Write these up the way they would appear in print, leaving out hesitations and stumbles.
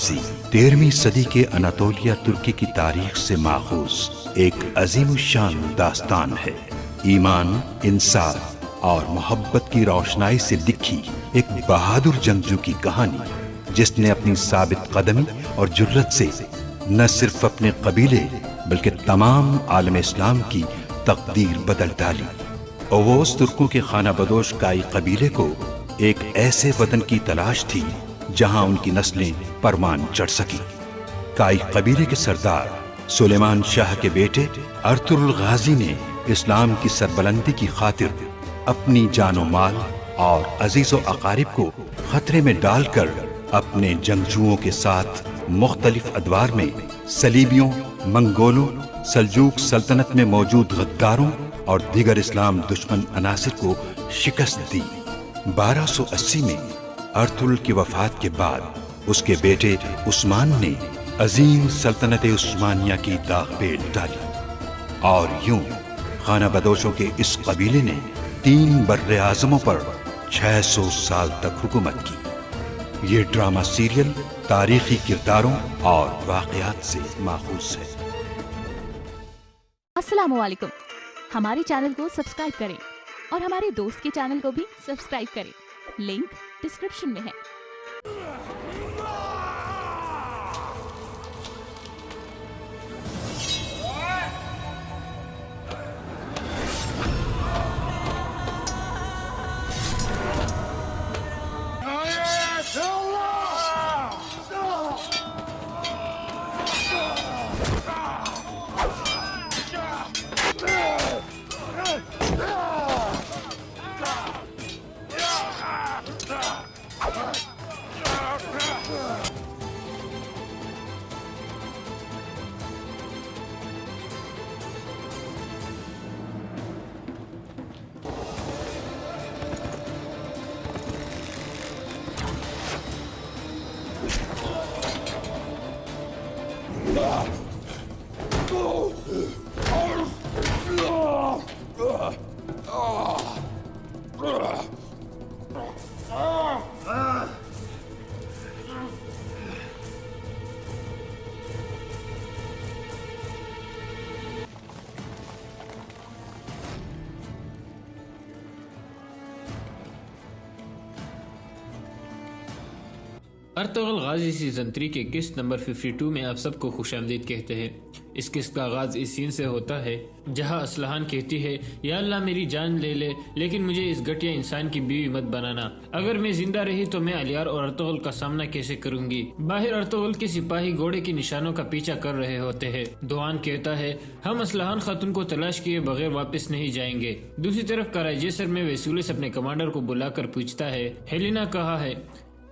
गाजी 13वीं सदी के अनातोलिया तुर्की की तारीख से माखूज एक अजीमुशान दास्तान है। ईमान, इंसाफ और मोहब्बत की रोशनाई से लिखी एक बहादुर जंगजू की कहानी, जिसने अपनी साबित कदमी और जुर्रत से न सिर्फ अपने कबीले बल्कि तमाम आलम इस्लाम की तकदीर बदल डाली। ओवोस तुर्कों के खाना बदोश काई कबीले को एक ऐसे वतन की तलाश थी जहां उनकी नस्लें परवान चढ़ सकी। काई कबीले के सरदार सुलेमान शाह के बेटे अर्तुगरुल गाजी ने इस्लाम की सरबलंदी की खातिर अपनी जानो माल और अजीजो अकारिब को खतरे में डालकर अपने जंगजुओं के साथ मुख्तलिफ अदवार में सलीबियों, मंगोलों, सल्जूक सल्तनत में मौजूद गद्दारों और दीगर इस्लाम दुश्मन अनासिर को शिकस्त दी। 1280 में अर्तुगरुल की वफात के बाद उसके बेटे उस्मान ने अजीम सल्तनत उस्मानिया की दाग पेल डाली और यूं खाना बदोशों के इस कबीले ने 3 बर्रे आज़मों पर 600 साल तक हुकूमत की। ये ड्रामा सीरियल तारीखी किरदारों और वाक़यात से माखूज है। अस्सलामुअलैकुम। हमारे चैनल को सब्सक्राइब करें और हमारे दोस्त के चैनल को भी सब्सक्राइब करें। लिंक डिस्क्रिप्शन में है। अर्तुगरुल गाजी सीजन 3 के किस्त नंबर 52 में आप सबको खुशामदीद कहते हैं। इस किस्त का आगाज इस सीन से होता है जहां असलहान कहती है, या अल्लाह मेरी जान ले ले, लेकिन मुझे इस घटिया इंसान की बीवी मत बनाना। अगर मैं जिंदा रही तो मैं अलियार और अर्तुगरुल का सामना कैसे करूंगी। बाहर अर्तुगरुल के सिपाही घोड़े के निशानों का पीछा कर रहे होते हैं। दोआन कहता है, हम असलहान खातून को तलाश किए बगैर वापस नहीं जाएंगे। दूसरी तरफ कराइजेसर में वेसूलिस अपने कमांडर को बुलाकर पूछता है, हेलेना कहाँ है।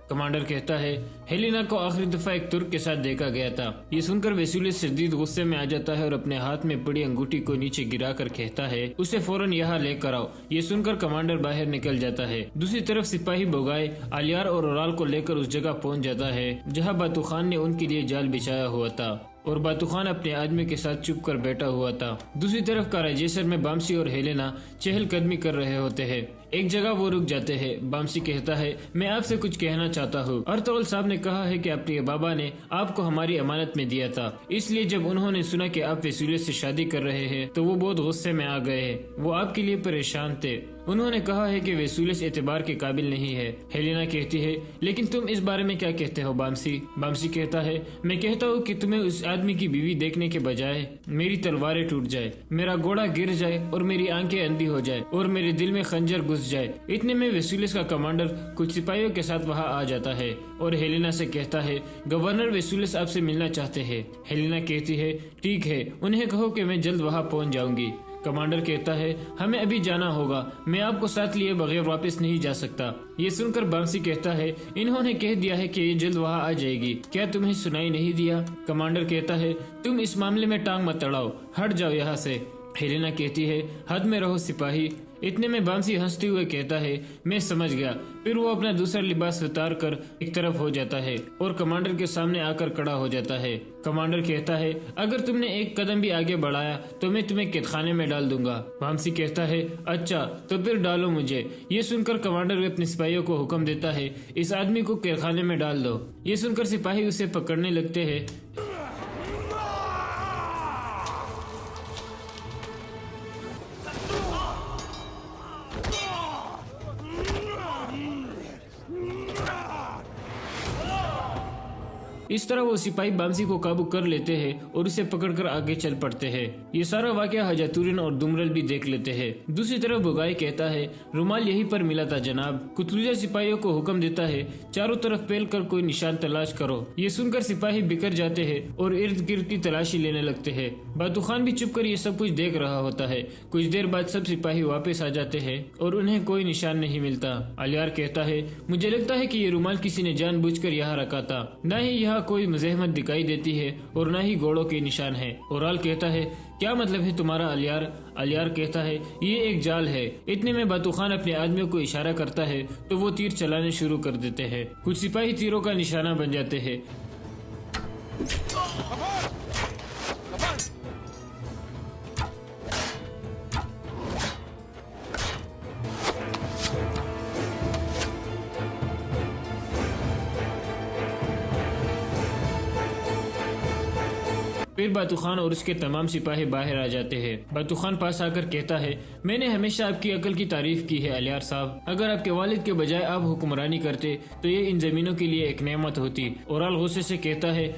कमांडर कहता है, हेलेना को आखिरी दफा एक तुर्क के साथ देखा गया था। ये सुनकर वेसूलिस शदीद गुस्से में आ जाता है और अपने हाथ में पड़ी अंगूठी को नीचे गिराकर कहता है, उसे फौरन यहाँ लेकर आओ। ये सुनकर कमांडर बाहर निकल जाता है। दूसरी तरफ सिपाही बोगाई आलियार और ओराल को लेकर उस जगह पहुँच जाता है जहाँ बातू खान ने उनके लिए जाल बिछाया हुआ था और बातू खान अपने आदमी के साथ चुप कर बैठा हुआ था। दूसरी तरफ कराइजेसर में बामसी और हेलेना चहलकदमी कर रहे होते हैं। एक जगह वो रुक जाते हैं। बामसी कहता है, मैं आपसे कुछ कहना चाहता हूँ। अर्तुगरुल साहब ने कहा है कि आपके बाबा ने आपको हमारी अमानत में दिया था, इसलिए जब उन्होंने सुना कि आप वेसूलिस से शादी कर रहे हैं तो वो बहुत गुस्से में आ गए हैं। वो आपके लिए परेशान थे। उन्होंने कहा है कि वेसूलिस एतबार के काबिल नहीं है। हेलेना कहती है, लेकिन तुम इस बारे में क्या कहते हो बामसी। बामसी कहता है, मैं कहता हूँ कि तुम्हें उस आदमी की बीवी देखने के बजाय मेरी तलवारें टूट जाए, मेरा घोड़ा गिर जाए और मेरी आंखें अंधी हो जाए और मेरे दिल में खंजर घुस जाए। इतने में वेसूलिस का कमांडर कुछ सिपाहियों के साथ वहाँ आ जाता है और हेलेना से कहता है, गवर्नर वेसूलिस आपसे मिलना चाहते हैं। हेलेना कहती है, ठीक है, उन्हें कहो कि मैं जल्द वहाँ पहुँच जाऊंगी। कमांडर कहता है, हमें अभी जाना होगा, मैं आपको साथ लिए बगैर वापस नहीं जा सकता। ये सुनकर बामसी कहता है, इन्होंने कह दिया है कि ये जल्द वहाँ आ जाएगी, क्या तुम्हें सुनाई नहीं दिया। कमांडर कहता है, तुम इस मामले में टांग मत अड़ाओ, हट जाओ यहाँ से। हेलेना कहती है, हद में रहो सिपाही, इतने में बामसी हंसते हुए कहता है, मैं समझ गया। फिर वो अपना दूसरा लिबास उतार कर एक तरफ हो जाता है और कमांडर के सामने आकर खड़ा हो जाता है। कमांडर कहता है, अगर तुमने एक कदम भी आगे बढ़ाया तो मैं तुम्हें कैदखाने में डाल दूंगा। बामसी कहता है, अच्छा तो फिर डालो मुझे। ये सुनकर कमांडर अपने सिपाहियों को हुक्म देता है, इस आदमी को कैदखाने में डाल दो। ये सुनकर सिपाही उसे पकड़ने लगते हैं। इस तरह वो सिपाही बामसी को काबू कर लेते हैं और उसे पकड़कर आगे चल पड़ते हैं। ये सारा वाकया हजातुरीन और दुमरल भी देख लेते हैं। दूसरी तरफ बुगाई कहता है, रुमाल यहीं पर मिला था जनाब। कुतलुजा सिपाहियों को हुक्म देता है, चारों तरफ फैल कर कोई निशान तलाश करो। ये सुनकर सिपाही बिखर जाते हैं और इर्द गिर्द की तलाशी लेने लगते हैं। बातू खान भी चुप कर ये सब कुछ देख रहा होता है। कुछ देर बाद सब सिपाही वापस आ जाते हैं और उन्हें कोई निशान नहीं मिलता। अलियार कहता है, मुझे लगता है कि ये रुमाल किसी ने जानबूझकर यहाँ रखा था। न ही यहाँ कोई मज़हमत दिखाई देती है और न ही घोड़ों के निशान है। ओराल कहता है, क्या मतलब है तुम्हारा अलियार? अलियार कहता है, ये एक जाल है। इतने में बातू खान अपने आदमियों को इशारा करता है तो वो तीर चलाने शुरू कर देते हैं। कुछ सिपाही तीरों का निशाना बन जाते हैं। फिर बातू खान और उसके तमाम सिपाही बाहर आ जाते हैं। बातू खान पास आकर कहता है, मैंने हमेशा आपकी अकल की तारीफ की है अलियार साहब। अगर आपके वालिद के बजाय आप हुक्मरानी करते तो ये इन जमीनों के लिए एक नेमत होती। ओराल गुस्से से कहता है,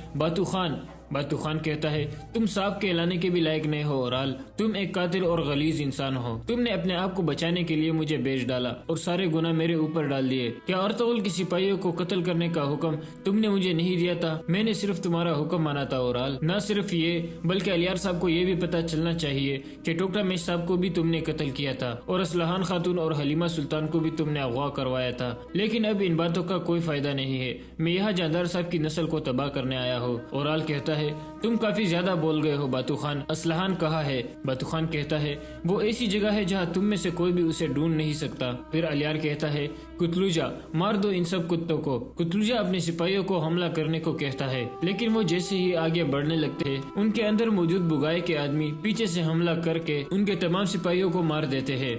बातू खान कहता है, तुम सांप के लाने के भी लायक नहीं हो ओराल। तुम एक कातिल और गलीज इंसान हो। तुमने अपने आप को बचाने के लिए मुझे बेच डाला और सारे गुनाह मेरे ऊपर डाल दिए। क्या अर्तुगरुल के सिपाहियों को कत्ल करने का हुक्म तुमने मुझे नहीं दिया था? मैंने सिर्फ तुम्हारा हुक्म माना था ओराल। न सिर्फ ये बल्कि अलियार साहब को ये भी पता चलना चाहिए कि टोकटामेश साहब को भी तुमने कत्ल किया था और असलहान खातून और हलीमा सुल्तान को भी तुमने अगवा करवाया था। लेकिन अब इन बातों का कोई फायदा नहीं है। मैं यहाँ जानदार साहब की नस्ल को तबाह करने आया हूँ। ओराल कहता है, तुम काफी ज्यादा बोल गए हो बातू खान। असलहान कहाँ है? बातू खान कहता है, वो ऐसी जगह है जहाँ तुम में से कोई भी उसे ढूंढ नहीं सकता। फिर अलियार कहता है, कुतलुजा मार दो इन सब कुत्तों को। कुतलुजा अपने सिपाहियों को हमला करने को कहता है, लेकिन वो जैसे ही आगे बढ़ने लगते हैं उनके अंदर मौजूद बुगाई के आदमी पीछे से हमला करके उनके तमाम सिपाहियों को मार देते हैं।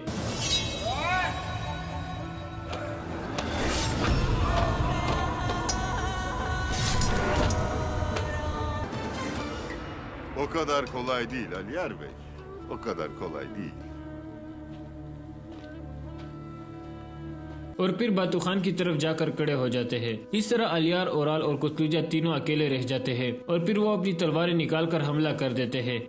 O kadar kolay değil Aliyar Bey. O kadar kolay değil. और फिर बातू खान की तरफ जाकर खड़े हो जाते हैं। इस तरह अलियार, ओराल और कुतलुजा तीनों अकेले रह जाते हैं और फिर वो अपनी तलवारें निकालकर हमला कर देते हैं।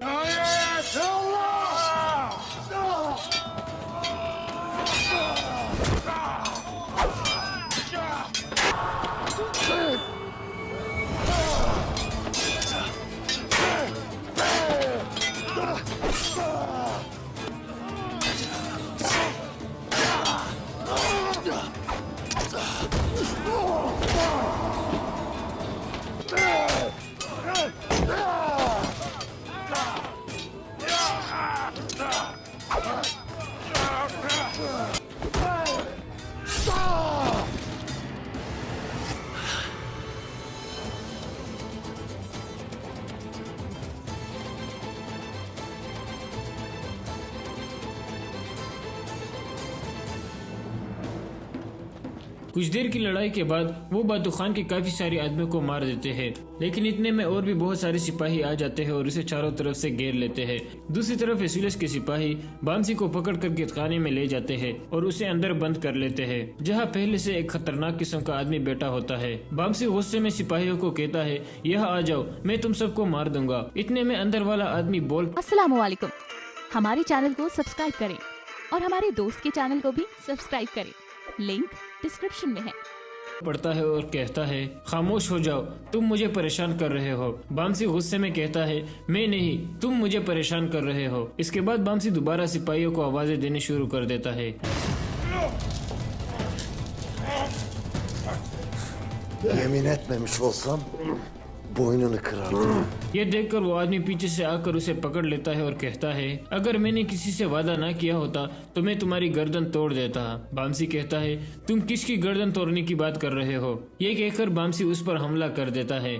कुछ देर की लड़ाई के बाद वो बातू खान के काफी सारे आदमियों को मार देते हैं, लेकिन इतने में और भी बहुत सारे सिपाही आ जाते हैं और उसे चारों तरफ से घेर लेते हैं। दूसरी तरफ एसुलस के सिपाही बामसी को पकड़कर कैदखाने में ले जाते हैं और उसे अंदर बंद कर लेते हैं, जहाँ पहले से एक खतरनाक किस्म का आदमी बैठा होता है। बामसी गुस्से में सिपाहियों को कहता है, यहाँ आ जाओ, मैं तुम सबको मार दूंगा। इतने में अंदर वाला आदमी बोल, अस्सलाम वालेकुम। हमारे चैनल को सब्सक्राइब करें और हमारे दोस्त के चैनल को भी सब्सक्राइब करें। लिंक डिस्क्रिप्शन में है। पड़ता है और कहता है, खामोश हो जाओ, तुम मुझे परेशान कर रहे हो। बामसी गुस्से में कहता है, मैं नहीं, तुम मुझे परेशान कर रहे हो। इसके बाद बामसी दोबारा सिपाहियों को आवाजें देने शुरू कर देता है। Yemin etmemiş olsam boynunu kırardım. ये देखकर वो आदमी पीछे से आकर उसे पकड़ लेता है और कहता है, अगर मैंने किसी से वादा ना किया होता तो मैं तुम्हारी गर्दन तोड़ देता। बामसी कहता है, तुम किसकी गर्दन तोड़ने की बात कर रहे हो? ये कहकर बामसी उस पर हमला कर देता है।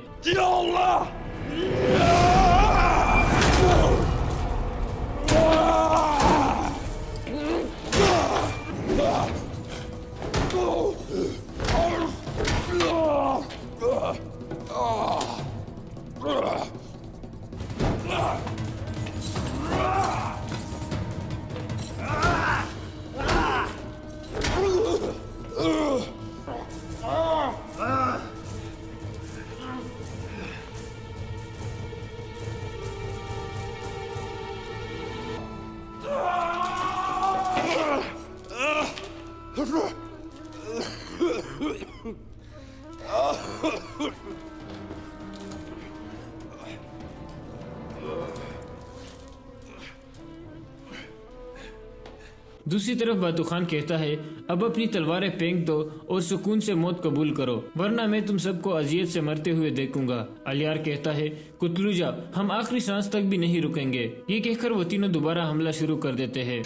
दूसरी तरफ बातू खान कहता है, अब अपनी तलवारें फेंक दो और सुकून से मौत कबूल करो, वरना मैं तुम सबको अजियत से मरते हुए देखूंगा। अलियार कहता है, कुतलुजा, हम आखिरी सांस तक भी नहीं रुकेंगे। ये कहकर वो तीनों दोबारा हमला शुरू कर देते हैं।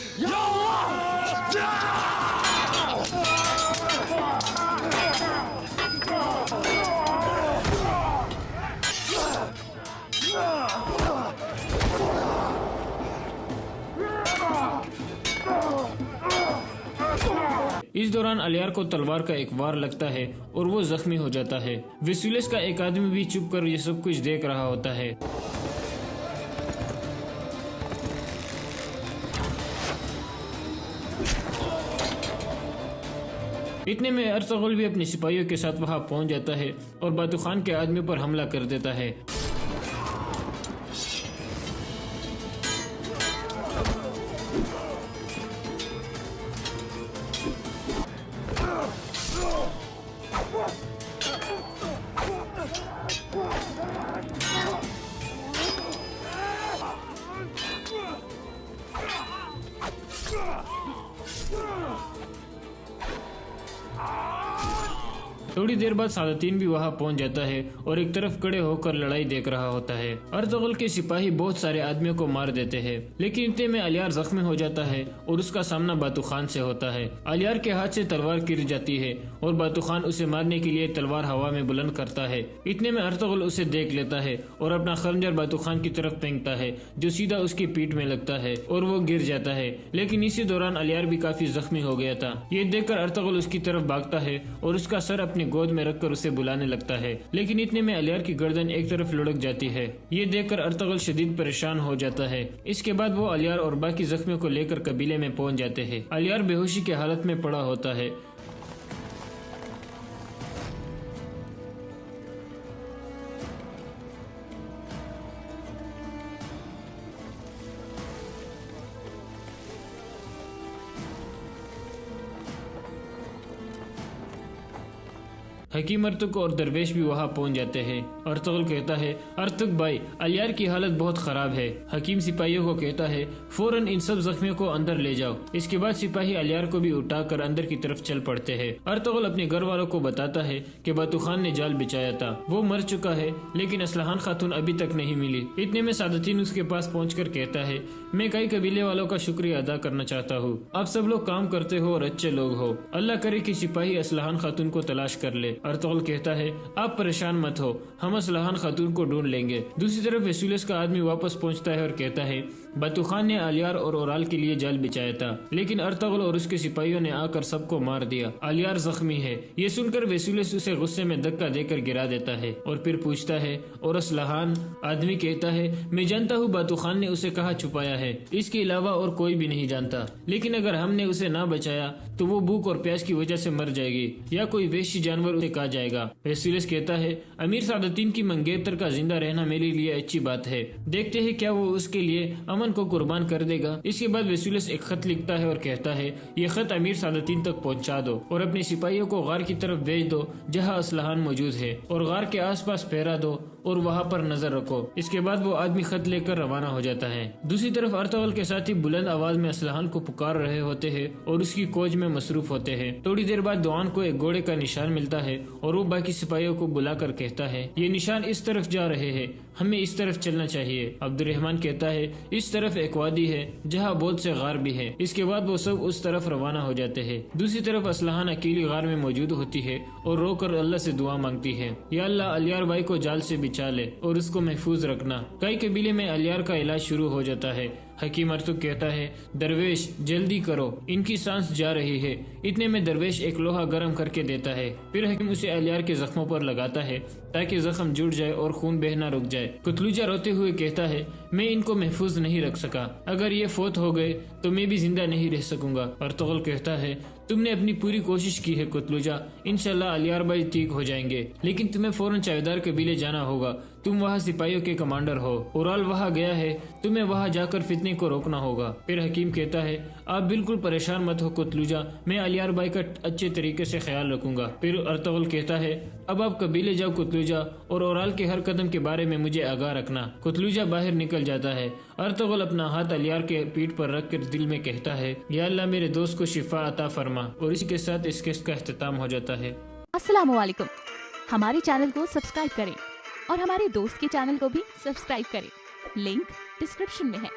इस दौरान अलियार को तलवार का एक वार लगता है और वो जख्मी हो जाता है। वेसुलियस का एक आदमी भी चुप कर ये सब कुछ देख रहा होता है। इतने में अर्तुगरुल भी अपने सिपाहियों के साथ वहां पहुंच जाता है और बातू खान के आदमी पर हमला कर देता है। थोड़ी देर बाद सादतीन भी वहां पहुंच जाता है और एक तरफ खड़े होकर लड़ाई देख रहा होता है। अर्तुगरुल के सिपाही बहुत सारे आदमियों को मार देते हैं, लेकिन इतने में अलियार जख्मी हो जाता है और उसका सामना बातू खान से होता है। अलियार के हाथ से तलवार गिर जाती है और बातू खान उसे मारने के लिए तलवार हवा में बुलंद करता है। इतने में अर्तुगरुल उसे देख लेता है और अपना खंजर बातू खान की तरफ फेंकता है, जो सीधा उसकी पीठ में लगता है और वो गिर जाता है। लेकिन इसी दौरान अलियार भी काफी जख्मी हो गया था। ये देखकर अर्तुगरुल उसकी तरफ भागता है और उसका सर अपनी गोद में रखकर उसे बुलाने लगता है, लेकिन इतने में अलियार की गर्दन एक तरफ लुढ़क जाती है। ये देखकर अर्तुगरुल शदीद परेशान हो जाता है। इसके बाद वो अलियार और बाकी जख्मियों को लेकर कबीले में पहुंच जाते हैं। अलियार बेहोशी की हालत में पड़ा होता है। हकीम अर्तुक और दरवेश भी वहां पहुंच जाते हैं। अर्तुगरुल कहता है, अर्तुक भाई, अलियार की हालत बहुत खराब है। हकीम सिपाहियों को कहता है, फौरन इन सब जख्मियों को अंदर ले जाओ। इसके बाद सिपाही अलियार को भी उठाकर अंदर की तरफ चल पड़ते हैं। अर्तुगरुल अपने घर वालों को बताता है कि बातू खान ने जाल बिछाया था, वो मर चुका है, लेकिन असलहान खातून अभी तक नहीं मिली। इतने में सादतीन उसके पास पहुंचकर कहता है, मैं कई कबीले वालों का शुक्रिया अदा करना चाहता हूँ। आप सब लोग काम करते हो और अच्छे लोग हो। अल्लाह करे कि सिपाही असलहान खातून को तलाश कर ले। अर्तुगरुल कहता है, आप परेशान मत हो, हम असलहान खातून को ढूंढ लेंगे। दूसरी तरफ वेसुलियस का आदमी वापस पहुंचता है और कहता है, बातू खान ने अलियार और ओराल के लिए जाल बिछाया था, लेकिन अर्तुगरुल और उसके सिपाहियों ने आकर सबको मार दिया। अलियार जख्मी है। ये सुनकर वेसुलियस उसे गुस्से में धक्का देकर गिरा देता है और फिर पूछता है, और असलहान? आदमी कहता है, मैं जानता हूँ बातू खान ने उसे कहाँ छुपाया है, इसके अलावा और कोई भी नहीं जानता, लेकिन अगर हमने उसे ना बचाया तो वो भूख और प्यास की वजह से मर जाएगी या कोई वहशी जानवर उसे खा जाएगा। वेसुलियस कहता है, अमीर सादतीन की मंगेतर का जिंदा रहना मेरे लिए अच्छी बात है, देखते हैं क्या वो उसके लिए अमन को कुर्बान कर देगा। इसके बाद वेसुलियस एक खत लिखता है और कहता है, ये खत अमीर सादतीन तक पहुंचा दो और अपने सिपाहियों को गार की तरफ भेज दो जहां असलहान मौजूद है, और गार के आसपास पहरा दो और वहाँ पर नजर रखो। इसके बाद वो आदमी खत लेकर रवाना हो जाता है। दूसरी तरफ अर्तगल के साथी बुलंद आवाज में असलहान को पुकार रहे होते हैं और उसकी खोज में मसरूफ होते हैं। थोड़ी देर बाद दुआन को एक घोड़े का निशान मिलता है और वो बाकी सिपाहियों को बुलाकर कहता है, ये निशान इस तरफ जा रहे हैं, हमें इस तरफ चलना चाहिए। अब्दुर्रहमान कहता है, इस तरफ एक वादी है जहाँ बहुत से गार भी है। इसके बाद वो सब उस तरफ रवाना हो जाते हैं। दूसरी तरफ असलहान अकेली गार में मौजूद होती है और रोकर अल्लाह से दुआ मांगती है, या अल्लाह अलियार भाई को जाल से बचा ले और उसको महफूज रखना। कई कबीले में अलियार का इलाज शुरू हो जाता है। हकीम अर्तुग कहता है, दरवेश जल्दी करो, इनकी सांस जा रही है। इतने में दरवेश एक लोहा गर्म करके देता है। फिर हकीम उसे अलियार के जख्मों पर लगाता है ताकि जख्म जुड़ जाए और खून बहना रुक जाए। कुतलुजा रोते हुए कहता है, मैं इनको महफूज नहीं रख सका, अगर ये फोत हो गए तो मैं भी जिंदा नहीं रह सकूंगा। अर्तुगल कहता है, तुमने अपनी पूरी कोशिश की है कुतलुजा, इंशाल्लाह अलियार भाई ठीक हो जाएंगे, लेकिन तुम्हें फौरन चावेदार कबीले जाना होगा। तुम वहाँ सिपाहियों के कमांडर हो, ओराल वहाँ गया है, तुम्हें वहाँ जाकर फितने को रोकना होगा। फिर हकीम कहता है, आप बिल्कुल परेशान मत हो कुतलुजा, मैं अलियार भाई का अच्छे तरीके से ख्याल रखूंगा। फिर अर्तुगल कहता है, अब आप कबीले जाओ कुतलुजा, और ओराल के हर कदम के बारे में मुझे आगाह रखना। कुतलुजा बाहर निकल जाता है। अर्तुगल अपना हाथ अलियार के पीठ पर रख कर दिल में कहता है, या अल्लाह मेरे दोस्त को शिफा अता फरमा। और इसी के साथ इस केस का अख्तिताम हो जाता है। अस्सलाम वालेकुम। हमारे चैनल को सब्सक्राइब करें और हमारे दोस्त के चैनल को भी सब्सक्राइब करें। लिंक डिस्क्रिप्शन में है।